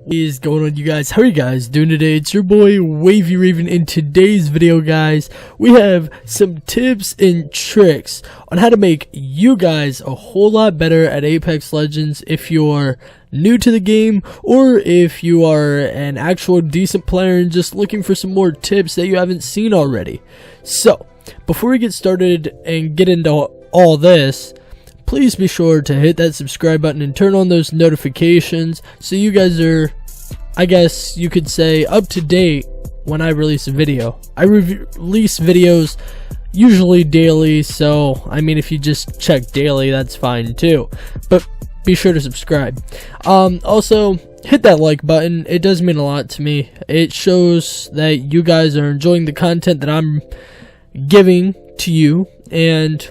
What is going on, you guys? How are you guys doing today? It's your boy Wavy Raven. In today's video, guys, we have some tips and tricks on how to make you guys a whole lot better at Apex Legends if you're new to the game, or if you are an actual decent player and just looking for some more tips that you haven't seen already. So, before we get started and get into all this, please be sure to hit that subscribe button and turn on those notifications so you guys are, I guess you could say, up to date when I release a video. I release videos usually daily, so I mean, if you just check daily, that's fine too, but be sure to subscribe. Also, hit that like button. It does mean a lot to me. It shows that you guys are enjoying the content that I'm giving to you, and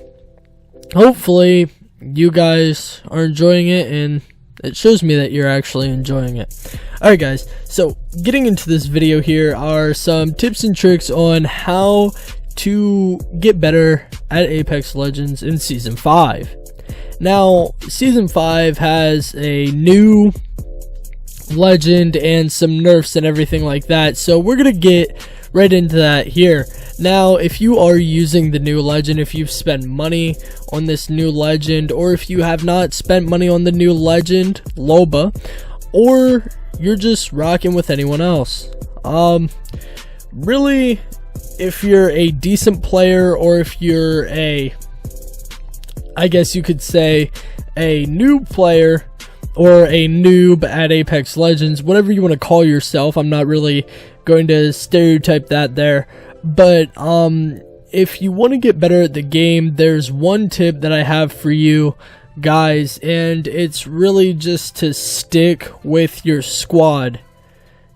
hopefully you guys are enjoying it, and it shows me that you're actually enjoying it. Alright guys, so getting into this video here are some tips and tricks on how to get better at Apex Legends in Season 5. Now, Season 5 has a new legend and some nerfs and everything like that, so we're gonna get right into that here. Now, if you are using the new legend, if you've spent money on this new legend, or if you have not spent money on the new legend, Loba, or you're just rocking with anyone else, really, if you're a decent player, or if you're a, I guess you could say, a noob player, or a noob at Apex Legends, whatever you want to call yourself, I'm not really going to stereotype that there. But if you want to get better at the game, there's one tip that I have for you guys, and it's really just to stick with your squad.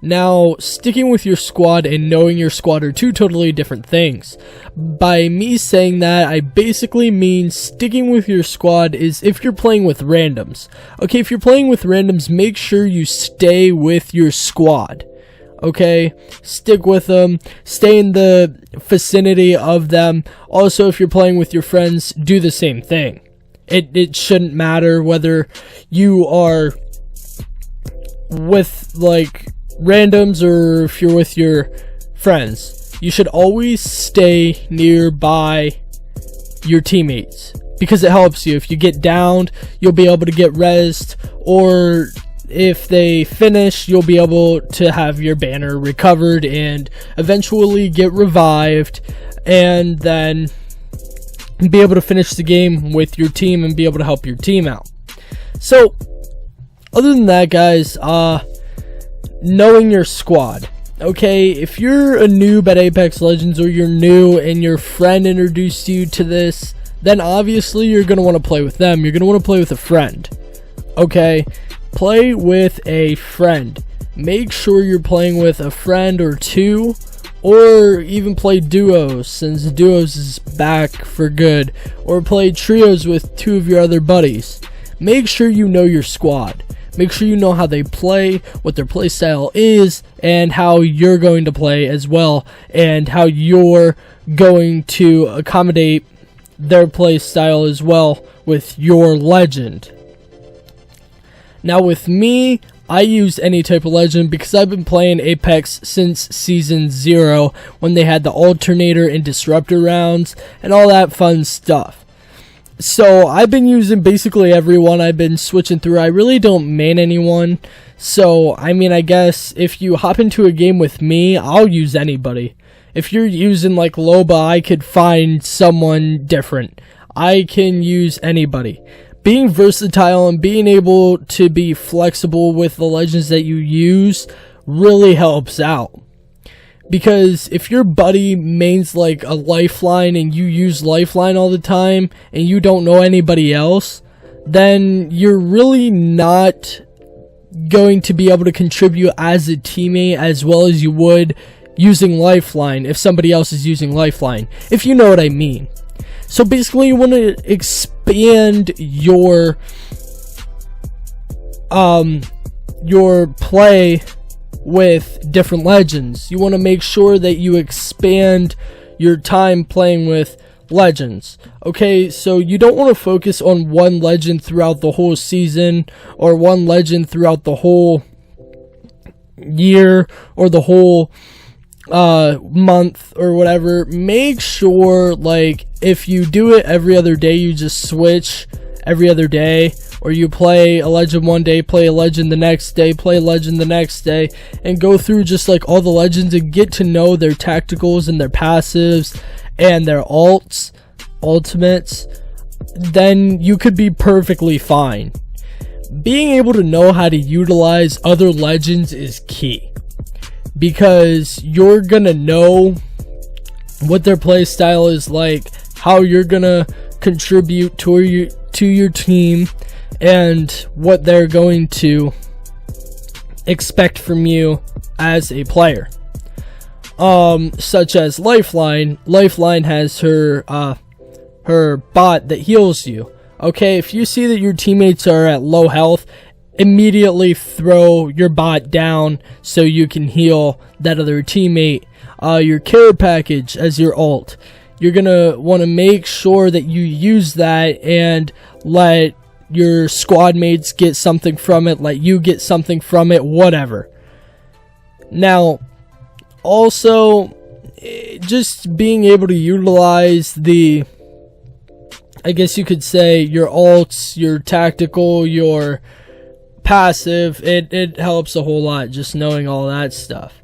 Now, sticking with your squad and knowing your squad are two totally different things. By me saying that, I basically mean sticking with your squad is if you're playing with randoms. Okay, if you're playing with randoms, make sure you stay with your squad. Okay, stick with them, stay in the vicinity of them. Also, if you're playing with your friends, do the same thing. It shouldn't matter whether you are with like randoms or if you're with your friends. You should always stay nearby your teammates, because it helps you. If you get downed, you'll be able to get rezzed, or if they finish, you'll be able to have your banner recovered and eventually get revived, and then be able to finish the game with your team and be able to help your team out. So, other than that, guys, knowing your squad. Okay, if you're a noob at Apex Legends, or you're new and your friend introduced you to this, then obviously you're going to want to play with them. You're going to want to play with a friend. Okay, play with a friend. Make sure you're playing with a friend or two, or even play duos, since duos is back for good, or play trios with two of your other buddies. Make sure you know your squad. Make sure you know how they play, what their play style is, and how you're going to play as well, and how you're going to accommodate their play style as well with your legend. Now, with me, I use any type of legend because I've been playing Apex since Season 0, when they had the alternator and disruptor rounds and all that fun stuff. So I've been using basically everyone. I've been switching through. I really don't main anyone. So, I mean, I guess if you hop into a game with me, I'll use anybody. If you're using like Loba, I could find someone different. I can use anybody. Being versatile and being able to be flexible with the legends that you use really helps out. Because if your buddy mains like a lifeline and you use lifeline all the time and you don't know anybody else, then you're really not going to be able to contribute as a teammate as well as you would using lifeline if somebody else is using lifeline, if you know what I mean. So basically, you want to expand your play with different legends. You want to make sure that you expand your time playing with legends. Okay, so you don't want to focus on one legend throughout the whole season, or one legend throughout the whole year or the whole month or whatever, make sure, like, if you do it every other day, you just switch every other day, or you play a legend one day, play a legend the next day, play a legend the next day, and go through just like all the legends and get to know their tacticals and their passives and their ultimates, then you could be perfectly fine. Being able to know how to utilize other legends is key, because you're gonna know what their play style is like, how you're gonna contribute to your team, and what they're going to expect from you as a player. Such as Lifeline. Lifeline has her bot that heals you. Okay, if you see that your teammates are at low health, immediately throw your bot down so you can heal that other teammate. Your care package as your ult. You're gonna want to make sure that you use that and let your squad mates get something from it, let you get something from it, whatever. Now, also, just being able to utilize the, I guess you could say, your ults, your tactical, your passive, it helps a whole lot, just knowing all that stuff.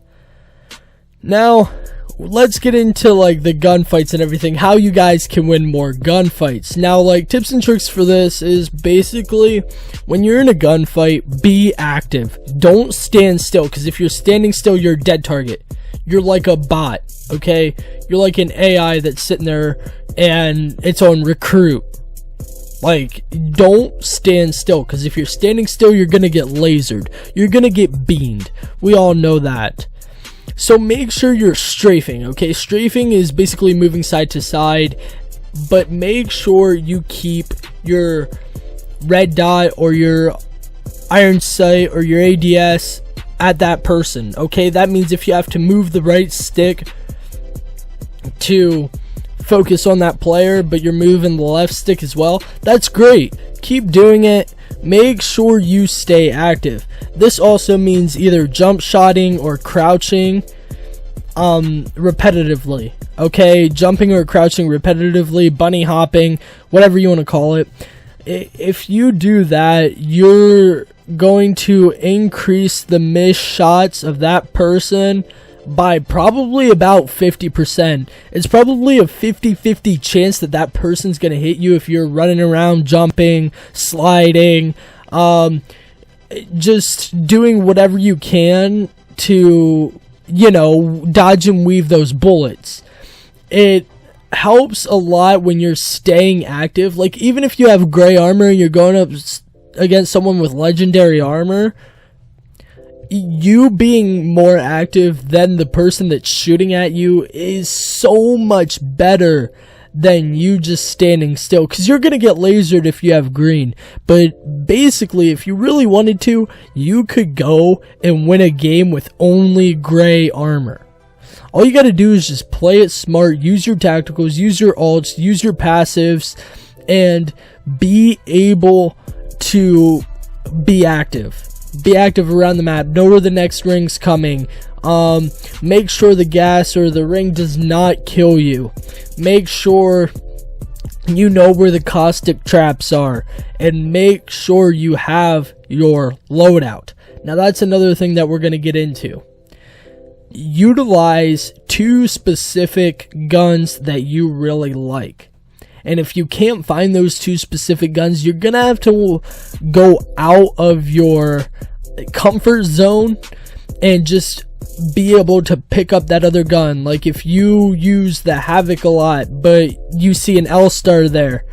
Now, let's get into like the gunfights and everything, how you guys can win more gunfights. Now, like, tips and tricks for this is basically, when you're in a gunfight, be active. Don't stand still, because if you're standing still, you're a dead target. You're like a bot, okay? You're like an AI that's sitting there and it's on recruit. Like, don't stand still, because if you're standing still, you're gonna get lasered. You're gonna get beamed. We all know that. So make sure you're strafing, okay? Strafing is basically moving side to side, but make sure you keep your red dot or your iron sight or your ADS at that person, okay? That means if you have to move the right stick to focus on that player, but you're moving the left stick as well, that's great. Keep doing it. Make sure you stay active. This also means either jump shotting or crouching repetitively, okay? Jumping or crouching repetitively, bunny hopping, whatever you want to call it. If you do that, you're going to increase the missed shots of that person by probably about 50%. It's probably a 50-50 chance that that person's gonna hit you if you're running around, jumping, sliding, just doing whatever you can to, you know, dodge and weave those bullets. It helps a lot when you're staying active. Like, even if you have gray armor and you're going up against someone with legendary armor, you being more active than the person that's shooting at you is so much better than you just standing still, because you're gonna get lasered if you have green. But basically, if you really wanted to, you could go and win a game with only gray armor. All you gotta do is just play it smart, use your tacticals, use your ults, use your passives, and be able to be active. Be active around the map. Know where the next ring's coming. Make sure the gas or the ring does not kill you. Make sure you know where the caustic traps are, and make sure you have your loadout. Now, that's another thing that we're going to get into. Utilize 2 specific guns that you really like. And if you can't find those 2 specific guns, you're gonna have to go out of your comfort zone and just be able to pick up that other gun. Like, if you use the Havoc a lot, but you see an L-Star there,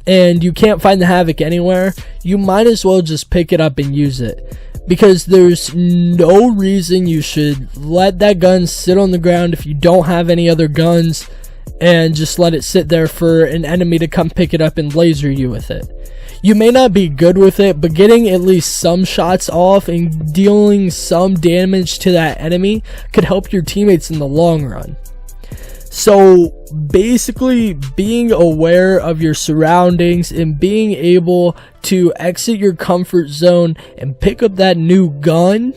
and you can't find the Havoc anywhere, you might as well just pick it up and use it. Because there's no reason you should let that gun sit on the ground if you don't have any other guns, and just let it sit there for an enemy to come pick it up and laser you with it. You may not be good with it, but getting at least some shots off and dealing some damage to that enemy could help your teammates in the long run. So basically, being aware of your surroundings and being able to exit your comfort zone and pick up that new gun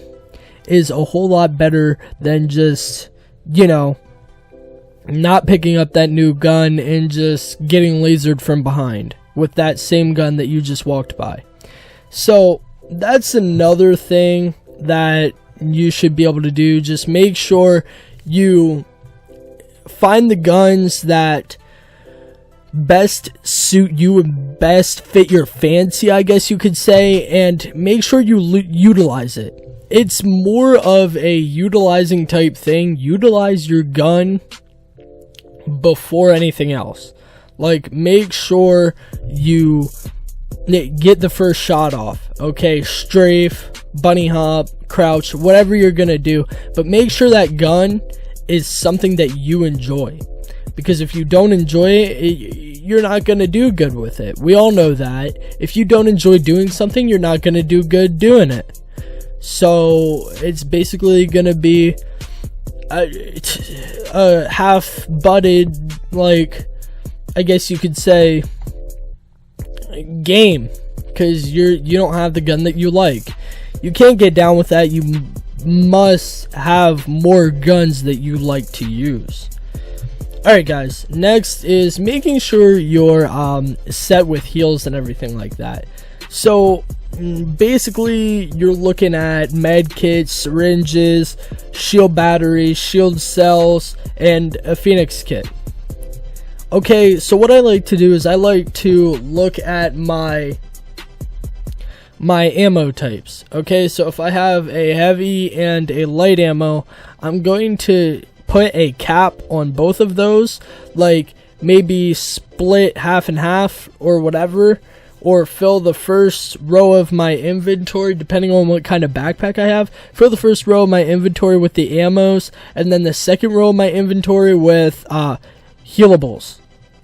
is a whole lot better than just, you know, not picking up that new gun and just getting lasered from behind with that same gun that you just walked by. So that's another thing that you should be able to do. Just make sure you find the guns that best suit you and best fit your fancy, I guess you could say, and make sure you utilize it. It's more of a utilizing type thing. Utilize your gun before anything else. Like, make sure you get the first shot off. Okay, strafe, bunny hop, crouch, whatever you're gonna do, but make sure that gun is something that you enjoy, because if you don't enjoy it, you're not gonna do good with it. We all know that if you don't enjoy doing something, you're not gonna do good doing it. So it's basically gonna be a half-butted, like, I guess you could say, game, because you don't have the gun that you like. You can't get down with that. You must have more guns that you like to use. Alright guys, next is making sure you're set with heals and everything like that. So basically you're looking at med kits, syringes, shield batteries, shield cells, and a phoenix kit. Okay, so what I like to do is I like to look at my ammo types. Okay, so if I have a heavy and a light ammo, I'm going to put a cap on both of those, like maybe split half and half or whatever, or fill the first row of my inventory, depending on what kind of backpack I have, fill the first row of my inventory with the ammos, and then the second row of my inventory with healables.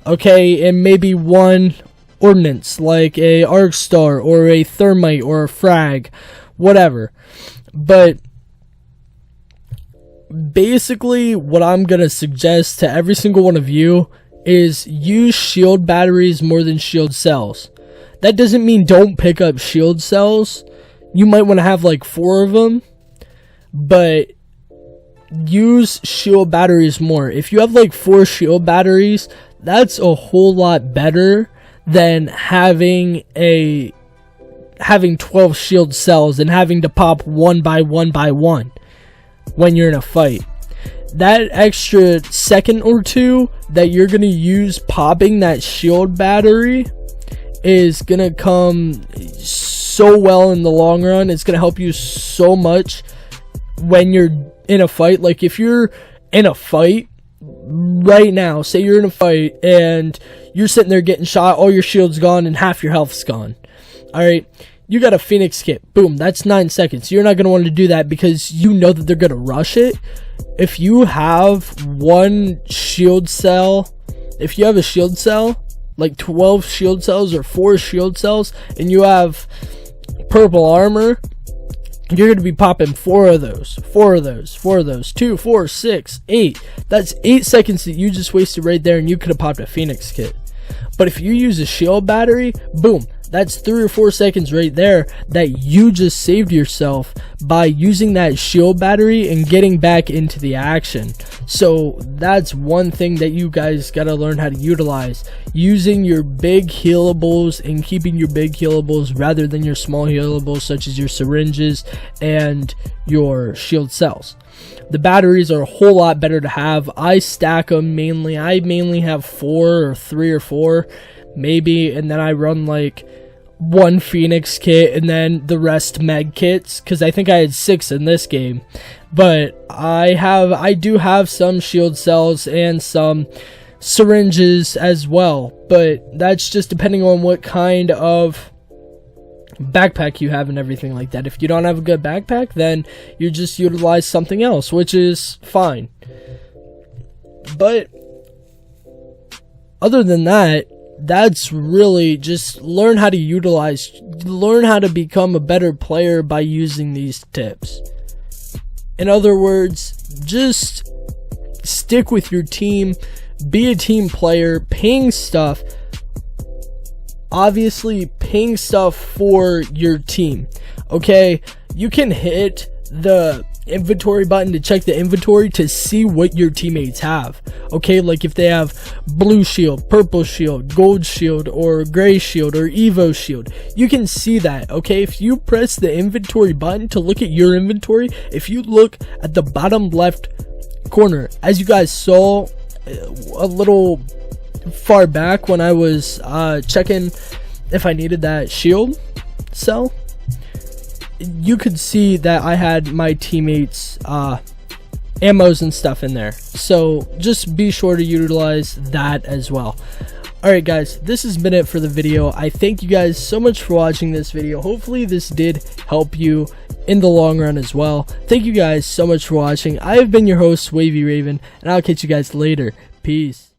Okay, and maybe one ordnance like a arc star or a thermite or a frag, whatever. But basically what I'm gonna suggest to every single one of you is use shield batteries more than shield cells. That doesn't mean don't pick up shield cells. You might want to have like 4 of them, but use shield batteries more. If you have like 4 shield batteries, that's a whole lot better than having 12 shield cells and having to pop one by one when you're in a fight. That extra second or two that you're gonna use popping that shield battery is gonna come so well in the long run. It's gonna help you so much when you're in a fight. Like if you're in a fight right now, say you're in a fight and you're sitting there getting shot, all your shield's gone and half your health's gone. Alright, you got a phoenix kit, boom, that's 9 seconds. You're not going to want to do that because you know that they're going to rush it. If you have one shield cell, if you have a shield cell, like 12 shield cells or 4 shield cells, and you have purple armor, you're going to be popping 4 of those, 2, 4, 6, 8. That's 8 seconds that you just wasted right there, and you could have popped a phoenix kit. But if you use a shield battery, boom, that's 3 or 4 seconds right there that you just saved yourself by using that shield battery and getting back into the action. So that's one thing that you guys gotta learn how to utilize, using your big healables and keeping your big healables rather than your small healables, such as your syringes and your shield cells. The batteries are a whole lot better to have. I stack them mainly. I mainly have 4 or 3 or 4 maybe, and then I run like 1 phoenix kit and then the rest med kits, because I think I had 6 in this game. But I do have some shield cells and some syringes as well, but that's just depending on what kind of backpack you have and everything like that. If you don't have a good backpack, then you just utilize something else, which is fine. But other than that, that's really just learn how to become a better player by using these tips. In other words, just stick with your team, be a team player, ping stuff. Obviously, ping stuff for your team. Okay, you can hit the inventory button to check the inventory to see what your teammates have. Okay, like if they have blue shield, purple shield, gold shield, or gray shield, or evo shield, you can see that. Okay, if you press the inventory button to look at your inventory, if you look at the bottom left corner, as you guys saw a little far back when I was checking if I needed that shield cell, you could see that I had my teammates ammos and stuff in there. So just be sure to utilize that as well. Alright guys, this has been it for the video. I thank you guys so much for watching this video. Hopefully this did help you in the long run as well. Thank you guys so much for watching. I have been your host, Wavy Raven, and I'll catch you guys later. Peace.